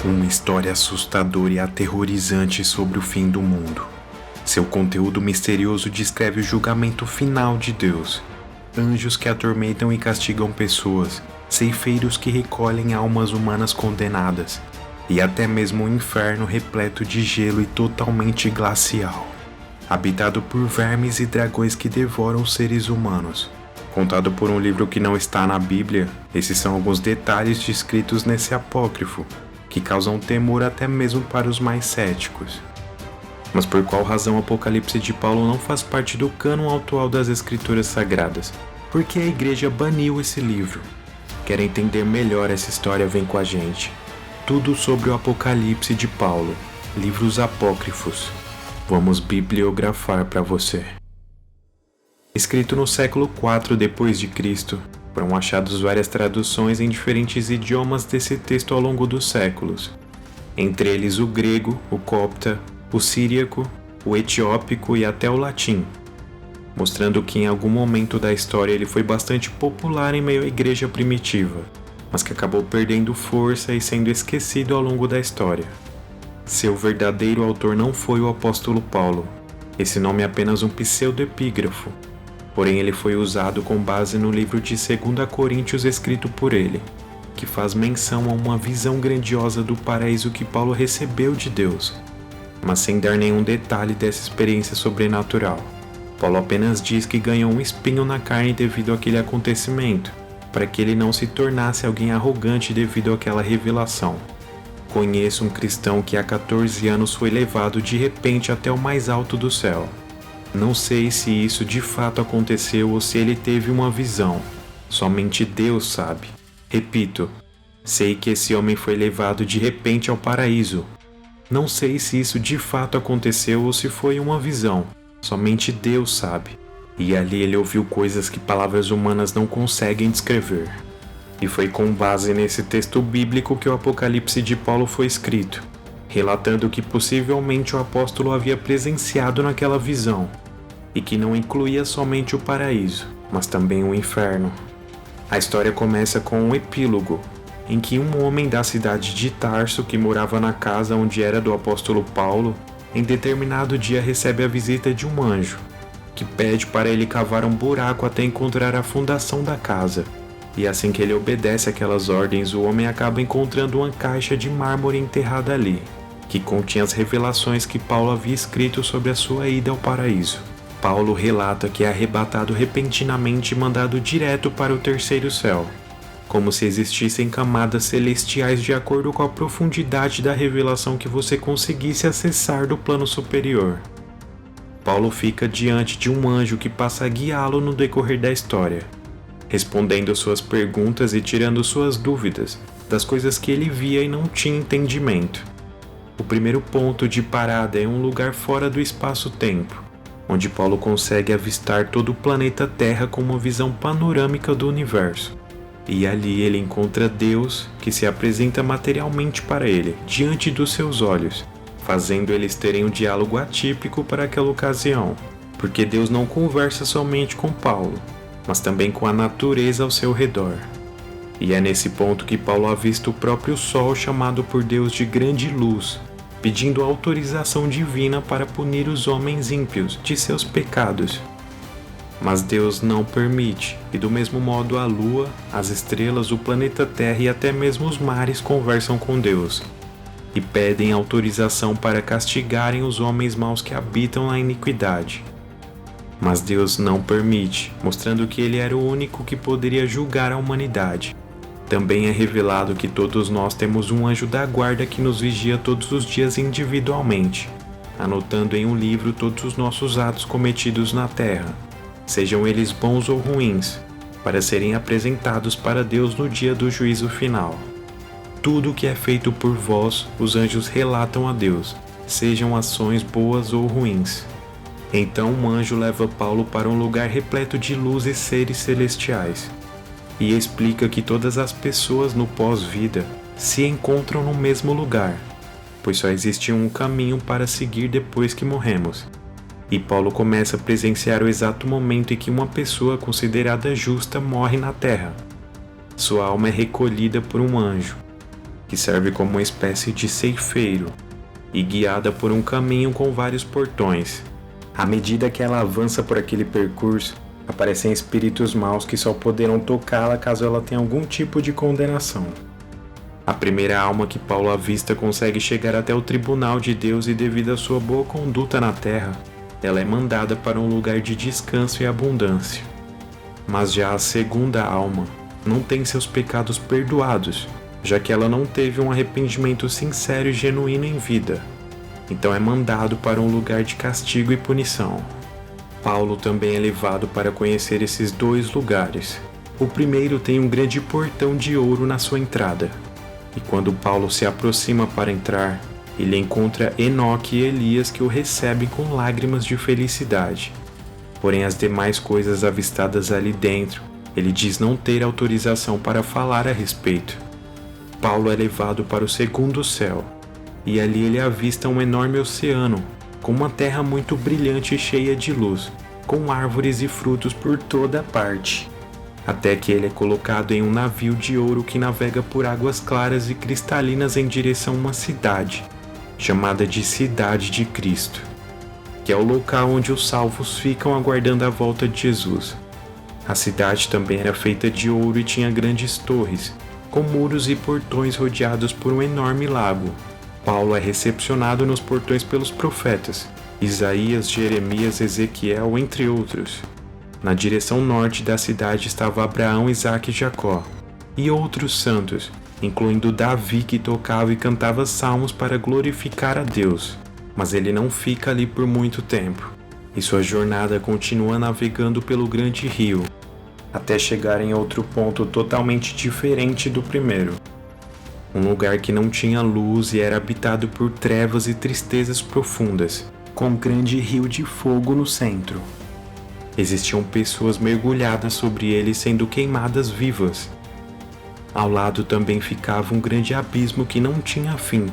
Uma história assustadora e aterrorizante sobre o fim do mundo. Seu conteúdo misterioso descreve o julgamento final de Deus. Anjos que atormentam e castigam pessoas, ceifeiros que recolhem almas humanas condenadas, e até mesmo um inferno repleto de gelo e totalmente glacial, habitado por vermes e dragões que devoram os seres humanos. Contado por um livro que não está na Bíblia, esses são alguns detalhes descritos nesse apócrifo, que causam temor até mesmo para os mais céticos. Mas por qual razão o Apocalipse de Paulo não faz parte do cânon atual das Escrituras Sagradas? Por que a igreja baniu esse livro? Quer entender melhor essa história? Vem com a gente. Tudo sobre o Apocalipse de Paulo, livros apócrifos. Vamos bibliografar para você. Escrito no século IV d.C., foram achadas várias traduções em diferentes idiomas desse texto ao longo dos séculos, entre eles o grego, o copta, o síriaco, o etiópico e até o latim, mostrando que em algum momento da história ele foi bastante popular em meio à igreja primitiva, mas que acabou perdendo força e sendo esquecido ao longo da história. Seu verdadeiro autor não foi o apóstolo Paulo. Esse nome é apenas um pseudoepígrafo, porém ele foi usado com base no livro de 2 Coríntios escrito por ele, que faz menção a uma visão grandiosa do paraíso que Paulo recebeu de Deus, mas sem dar nenhum detalhe dessa experiência sobrenatural. Paulo apenas diz que ganhou um espinho na carne devido àquele acontecimento, para que ele não se tornasse alguém arrogante devido àquela revelação. Conheço um cristão que há 14 anos foi levado de repente até o mais alto do céu. Não sei se isso de fato aconteceu ou se ele teve uma visão. Somente Deus sabe. Repito, sei que esse homem foi levado de repente ao paraíso. Não sei se isso de fato aconteceu ou se foi uma visão. Somente Deus sabe. E ali ele ouviu coisas que palavras humanas não conseguem descrever. E foi com base nesse texto bíblico que o Apocalipse de Paulo foi escrito, relatando que possivelmente o apóstolo havia presenciado naquela visão, e que não incluía somente o paraíso, mas também o inferno. A história começa com um epílogo, em que um homem da cidade de Tarso, que morava na casa onde era do apóstolo Paulo, em determinado dia recebe a visita de um anjo, que pede para ele cavar um buraco até encontrar a fundação da casa. E assim que ele obedece aquelas ordens, o homem acaba encontrando uma caixa de mármore enterrada ali, que continha as revelações que Paulo havia escrito sobre a sua ida ao paraíso. Paulo relata que é arrebatado repentinamente e mandado direto para o terceiro céu, como se existissem camadas celestiais de acordo com a profundidade da revelação que você conseguisse acessar do plano superior. Paulo fica diante de um anjo que passa a guiá-lo no decorrer da história, respondendo suas perguntas e tirando suas dúvidas das coisas que ele via e não tinha entendimento. O primeiro ponto de parada é um lugar fora do espaço-tempo, onde Paulo consegue avistar todo o planeta Terra com uma visão panorâmica do universo. E ali ele encontra Deus, que se apresenta materialmente para ele, diante dos seus olhos, fazendo eles terem um diálogo atípico para aquela ocasião, porque Deus não conversa somente com Paulo, mas também com a natureza ao seu redor. E é nesse ponto que Paulo avista o próprio Sol, chamado por Deus de grande luz, pedindo autorização divina para punir os homens ímpios de seus pecados. Mas Deus não permite, e do mesmo modo a Lua, as estrelas, o planeta Terra e até mesmo os mares conversam com Deus, e pedem autorização para castigarem os homens maus que habitam na iniquidade. Mas Deus não permite, mostrando que ele era o único que poderia julgar a humanidade. Também é revelado que todos nós temos um anjo da guarda que nos vigia todos os dias individualmente, anotando em um livro todos os nossos atos cometidos na terra, sejam eles bons ou ruins, para serem apresentados para Deus no dia do juízo final. Tudo o que é feito por vós, os anjos relatam a Deus, sejam ações boas ou ruins. Então um anjo leva Paulo para um lugar repleto de luz e seres celestiais, e explica que todas as pessoas no pós-vida se encontram no mesmo lugar, pois só existe um caminho para seguir depois que morremos. E Paulo começa a presenciar o exato momento em que uma pessoa considerada justa morre na terra. Sua alma é recolhida por um anjo, que serve como uma espécie de ceifeiro, e guiada por um caminho com vários portões. À medida que ela avança por aquele percurso, aparecem espíritos maus que só poderão tocá-la caso ela tenha algum tipo de condenação. A primeira alma que Paulo avista consegue chegar até o tribunal de Deus e, devido à sua boa conduta na terra, ela é mandada para um lugar de descanso e abundância. Mas já a segunda alma não tem seus pecados perdoados, já que ela não teve um arrependimento sincero e genuíno em vida. Então é mandado para um lugar de castigo e punição. Paulo também é levado para conhecer esses dois lugares. O primeiro tem um grande portão de ouro na sua entrada. E quando Paulo se aproxima para entrar, ele encontra Enoque e Elias que o recebem com lágrimas de felicidade. Porém, as demais coisas avistadas ali dentro, ele diz não ter autorização para falar a respeito. Paulo é levado para o segundo céu, e ali ele avista um enorme oceano, com uma terra muito brilhante e cheia de luz, com árvores e frutos por toda parte. Até que ele é colocado em um navio de ouro que navega por águas claras e cristalinas em direção a uma cidade, chamada de Cidade de Cristo, que é o local onde os salvos ficam aguardando a volta de Jesus. A cidade também era feita de ouro e tinha grandes torres, com muros e portões rodeados por um enorme lago. Paulo é recepcionado nos portões pelos profetas, Isaías, Jeremias, Ezequiel, entre outros. Na direção norte da cidade estava Abraão, Isaque e Jacó, e outros santos, incluindo Davi, que tocava e cantava salmos para glorificar a Deus. Mas ele não fica ali por muito tempo, e sua jornada continua navegando pelo grande rio, até chegar em outro ponto totalmente diferente do primeiro. Um lugar que não tinha luz e era habitado por trevas e tristezas profundas, com um grande rio de fogo no centro. Existiam pessoas mergulhadas sobre ele sendo queimadas vivas. Ao lado também ficava um grande abismo que não tinha fim.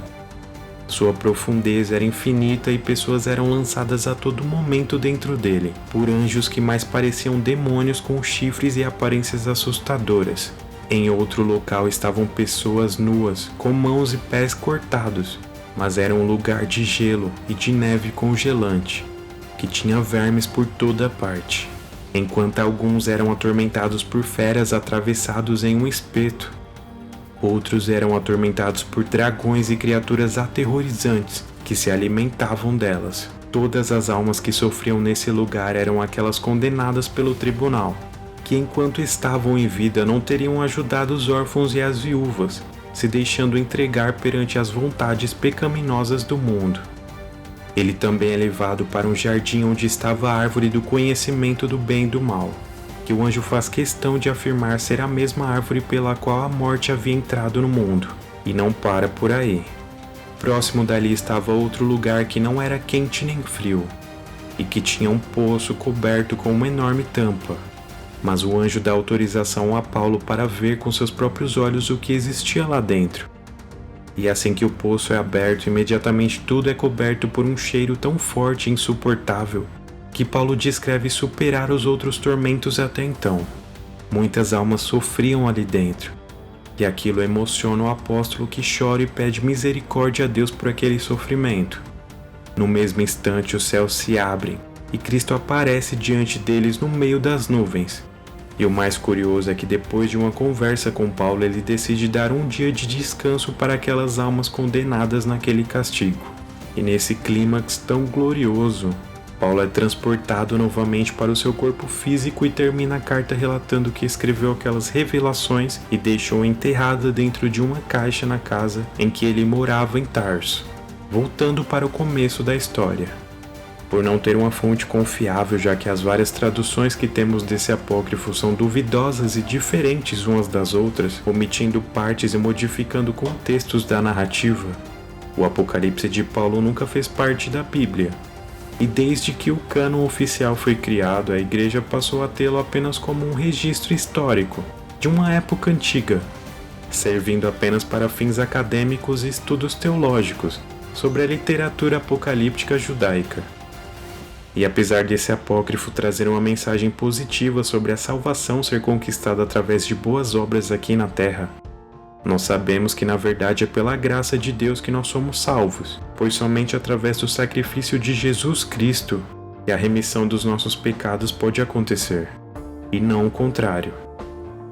Sua profundeza era infinita e pessoas eram lançadas a todo momento dentro dele, por anjos que mais pareciam demônios com chifres e aparências assustadoras. Em outro local estavam pessoas nuas, com mãos e pés cortados, mas era um lugar de gelo e de neve congelante, que tinha vermes por toda parte, enquanto alguns eram atormentados por feras atravessados em um espeto. Outros eram atormentados por dragões e criaturas aterrorizantes que se alimentavam delas. Todas as almas que sofriam nesse lugar eram aquelas condenadas pelo tribunal, que enquanto estavam em vida não teriam ajudado os órfãos e as viúvas, se deixando entregar perante as vontades pecaminosas do mundo. Ele também é levado para um jardim onde estava a árvore do conhecimento do bem e do mal, que o anjo faz questão de afirmar ser a mesma árvore pela qual a morte havia entrado no mundo, e não para por aí. Próximo dali estava outro lugar que não era quente nem frio, e que tinha um poço coberto com uma enorme tampa, mas o anjo dá autorização a Paulo para ver com seus próprios olhos o que existia lá dentro. E assim que o poço é aberto, imediatamente tudo é coberto por um cheiro tão forte e insuportável que Paulo descreve superar os outros tormentos até então. Muitas almas sofriam ali dentro, e aquilo emociona o apóstolo, que chora e pede misericórdia a Deus por aquele sofrimento. No mesmo instante os céus se abrem e Cristo aparece diante deles no meio das nuvens. E o mais curioso é que depois de uma conversa com Paulo, ele decide dar um dia de descanso para aquelas almas condenadas naquele castigo. E nesse clímax tão glorioso, Paulo é transportado novamente para o seu corpo físico e termina a carta relatando que escreveu aquelas revelações e deixou enterrada dentro de uma caixa na casa em que ele morava em Tarso. Voltando para o começo da história. Por não ter uma fonte confiável, já que as várias traduções que temos desse apócrifo são duvidosas e diferentes umas das outras, omitindo partes e modificando contextos da narrativa, o Apocalipse de Paulo nunca fez parte da Bíblia. E desde que o cânon oficial foi criado, a Igreja passou a tê-lo apenas como um registro histórico, de uma época antiga, servindo apenas para fins acadêmicos e estudos teológicos sobre a literatura apocalíptica judaica. E apesar desse apócrifo trazer uma mensagem positiva sobre a salvação ser conquistada através de boas obras aqui na Terra, Nós sabemos que na verdade é pela graça de Deus que nós somos salvos, pois somente através do sacrifício de Jesus Cristo que a remissão dos nossos pecados pode acontecer, e não o contrário.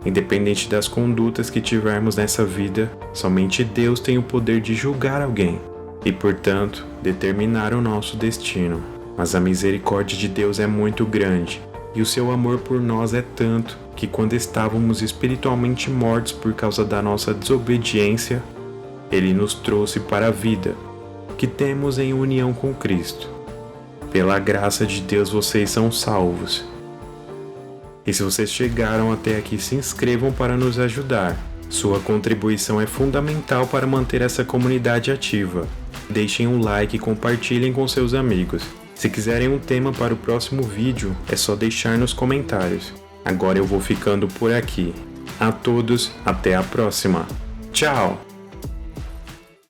Independente das condutas que tivermos nessa vida, somente Deus tem o poder de julgar alguém e, portanto, determinar o nosso destino. Mas a misericórdia de Deus é muito grande e o seu amor por nós é tanto que quando estávamos espiritualmente mortos por causa da nossa desobediência, Ele nos trouxe para a vida, que temos em união com Cristo. Pela graça de Deus vocês são salvos. E se vocês chegaram até aqui, se inscrevam para nos ajudar. Sua contribuição é fundamental para manter essa comunidade ativa. Deixem um like e compartilhem com seus amigos. Se quiserem um tema para o próximo vídeo, é só deixar nos comentários. Agora eu vou ficando por aqui. A todos, até a próxima. Tchau!